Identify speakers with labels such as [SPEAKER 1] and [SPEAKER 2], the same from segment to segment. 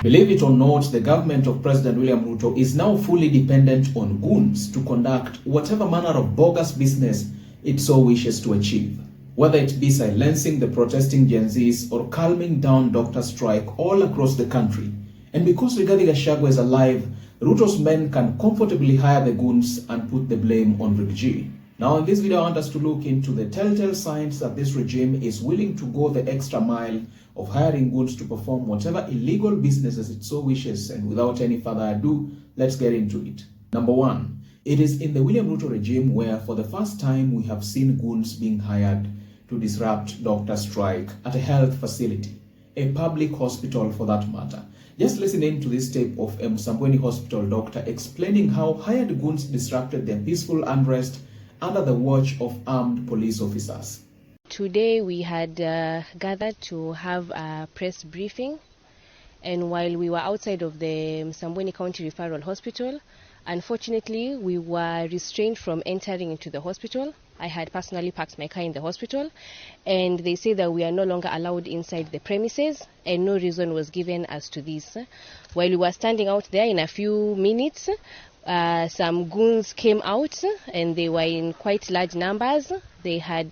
[SPEAKER 1] Believe it or not, the government of President William Ruto is now fully dependent on goons to conduct whatever manner of bogus business it so wishes to achieve. Whether it be silencing the protesting Gen Zs or calming down doctor strike all across the country. And because Rigathi Gachagua is alive, Ruto's men can comfortably hire the goons and put the blame on Rig G. Now in this video, I want us to look into the telltale signs that this regime is willing to go the extra mile of hiring goons to perform whatever illegal businesses it so wishes. And without any further ado, let's get into it. Number one, it is in the William Ruto regime where for the first time we have seen goons being hired to disrupt doctor strike at a health facility, a public hospital for that matter. Just listen in to this tape of a Msambweni hospital doctor explaining how hired goons disrupted their peaceful unrest under the watch of armed police officers.
[SPEAKER 2] Today we had gathered to have a press briefing, and while we were outside of the Msambweni County Referral Hospital, unfortunately we were restrained from entering into the hospital. I had personally parked my car in the hospital, and they say that we are no longer allowed inside the premises, and no reason was given as to this. While we were standing out there, in a few minutes, some goons came out, and they were in quite large numbers. They had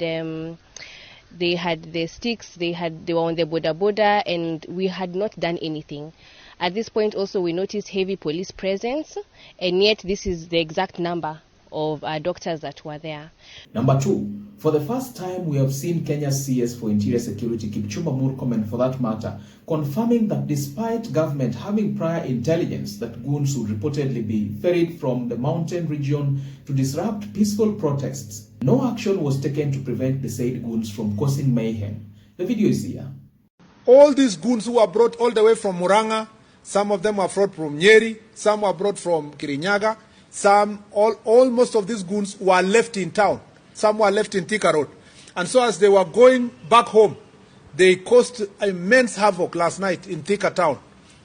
[SPEAKER 2] the sticks, they were on the border, and we had not done anything. At this point also we noticed heavy police presence, and yet this is the exact number of doctors that were there.
[SPEAKER 1] Number two, for the first time we have seen Kenya's CS for Interior Security, Kipchumba Murkomen for that matter, confirming that despite government having prior intelligence that goons would reportedly be ferried from the mountain region to disrupt peaceful protests, no action was taken to prevent the said goons from causing mayhem. The video is here.
[SPEAKER 3] All these goons who are brought all the way from Muranga, some of them are brought from Nyeri, some are brought from Kirinyaga, most of these goons were left in town. Some were left in Thika Road. And so as they were going back home, they caused immense havoc last night in Thika town,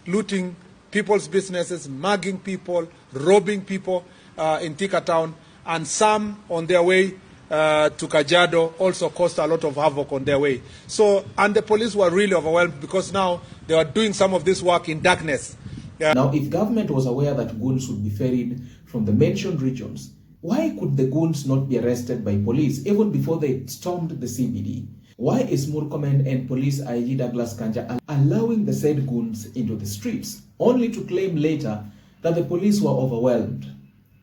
[SPEAKER 3] looting people's businesses, mugging people, robbing people in Thika town, and some on their way to Kajiado also caused a lot of havoc on their way. So, and the police were really overwhelmed because now they were doing some of this work in darkness.
[SPEAKER 1] Now, if government was aware that goons would be ferried from the mentioned regions, why could the goons not be arrested by police even before they stormed the CBD? Why is Murkomen and Police IG Douglas Kanja allowing the said goons into the streets, only to claim later that the police were overwhelmed?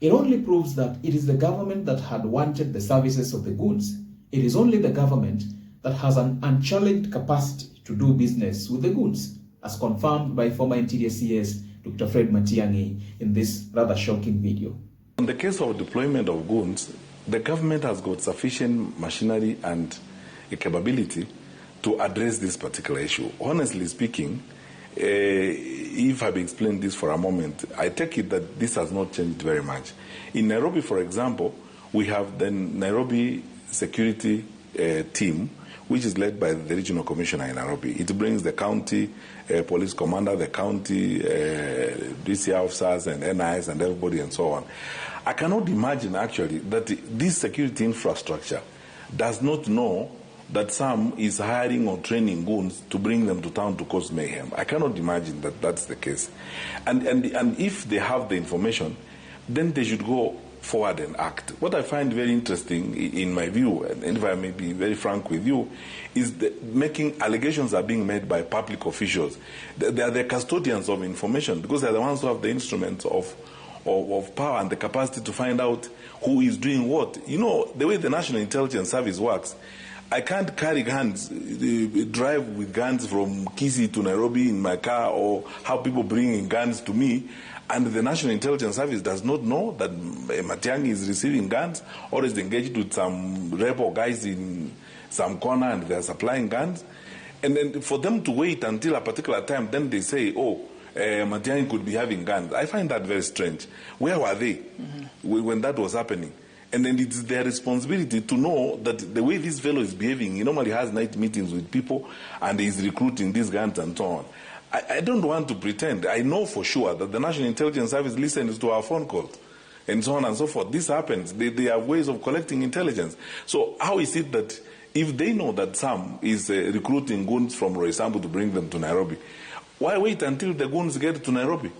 [SPEAKER 1] It only proves that it is the government that had wanted the services of the goons. It is only the government that has an unchallenged capacity to do business with the goons, as confirmed by former Interior CS Dr. Fred Matiang'i in this rather shocking video.
[SPEAKER 4] In the case of deployment of goons, the government has got sufficient machinery and a capability to address this particular issue. Honestly speaking, if I've explained this for a moment, I take it that this has not changed very much. In Nairobi, for example, we have the Nairobi security team, which is led by the regional commissioner in Nairobi. It brings the county police commander, the county DC officers and NIS and everybody and so on. I cannot imagine actually that this security infrastructure does not know that some is hiring or training goons to bring them to town to cause mayhem. I cannot imagine that that's the case. And if they have the information, then they should go forward and act. What I find very interesting in my view, and if I may be very frank with you, is making allegations are being made by public officials. They are the custodians of information because they are the ones who have the instruments of power and the capacity to find out who is doing what. You know, the way the National Intelligence Service works, I can't carry guns, drive with guns from Kisii to Nairobi in my car, or have people bringing guns to me, and the National Intelligence Service does not know that Matiang'i is receiving guns or is engaged with some rebel guys in some corner and they are supplying guns. And then for them to wait until a particular time, then they say, oh, Matiang'i could be having guns. I find that very strange. Where were they when that was happening? And then it's their responsibility to know that the way this fellow is behaving, he normally has night meetings with people and he's recruiting these guns and so on. I don't want to pretend. I know for sure that the National Intelligence Service listens to our phone calls and so on and so forth. This happens. They have ways of collecting intelligence. So how is it that if they know that some is recruiting goons from Roysambu to bring them to Nairobi, Why wait until the goons get to Nairobi?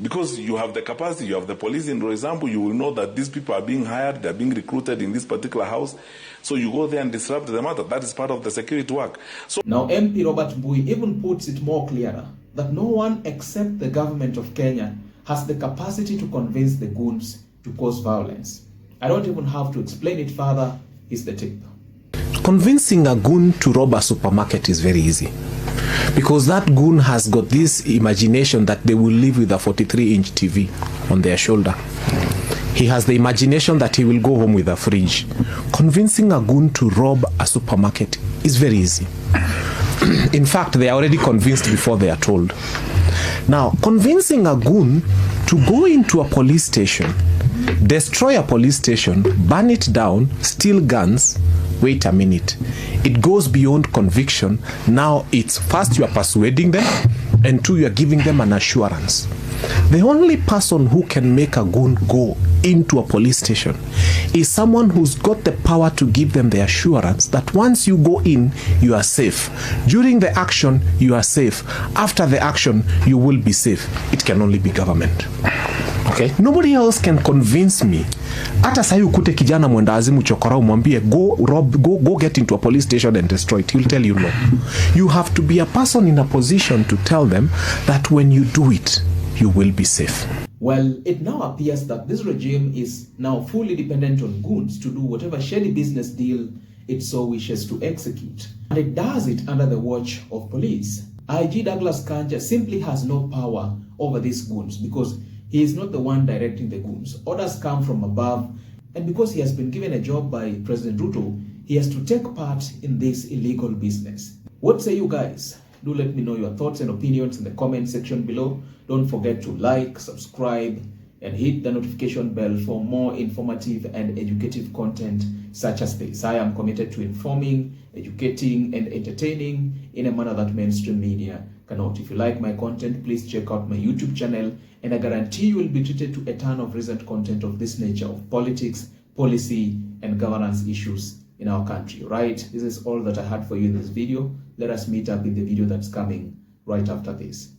[SPEAKER 4] Because you have the capacity, you have the police in, for example, you will know that these people are being hired, they're being recruited in this particular house. So you go there and disrupt the matter. That is part of the security work. So
[SPEAKER 1] now, MP Robert Mbui even puts it more clearer that no one except the government of Kenya has the capacity to convince the goons to cause violence. I don't even have to explain it further. Here's the tip.
[SPEAKER 5] Convincing a goon to rob a supermarket is very easy, because that goon has got this imagination that they will live with a 43-inch TV on their shoulder. He has the imagination that he will go home with a fridge. Convincing a goon to rob a supermarket is very easy. In fact, they are already convinced before they are told. Now, convincing a goon to go into a police station, destroy a police station, burn it down, steal guns. Wait a minute. It goes beyond conviction. Now it's first you are persuading them, and two, you are giving them an assurance. The only person who can make a goon go into a police station is someone who's got the power to give them the assurance that once you go in, you are safe. During the action, you are safe. After the action, you will be safe. It can only be government. Okay? Nobody else can convince me. Hata sahi ukute kijana mwendawazimu chokora umwambie go get into a police station and destroy it. He'll tell you no. You have to be a person in a position to tell them that when you do it, you will be safe.
[SPEAKER 1] Well, it now appears that this regime is now fully dependent on goons to do whatever shady business deal it so wishes to execute. And it does it under the watch of police. IG Douglas Kanja simply has no power over these goons because he is not the one directing the goons. Orders come from above, and because he has been given a job by President Ruto, he has to take part in this illegal business. What say you guys? Do let me know your thoughts and opinions in the comment section below. Don't forget to like, subscribe, and hit the notification bell for more informative and educative content such as this. I am committed to informing, educating, and entertaining in a manner that mainstream media cannot. If you like my content, please check out my YouTube channel, and I guarantee you will be treated to a ton of recent content of this nature of politics, policy, and governance issues in our country, right? This is all that I had for you in this video. Let us meet up in the video that's coming right after this.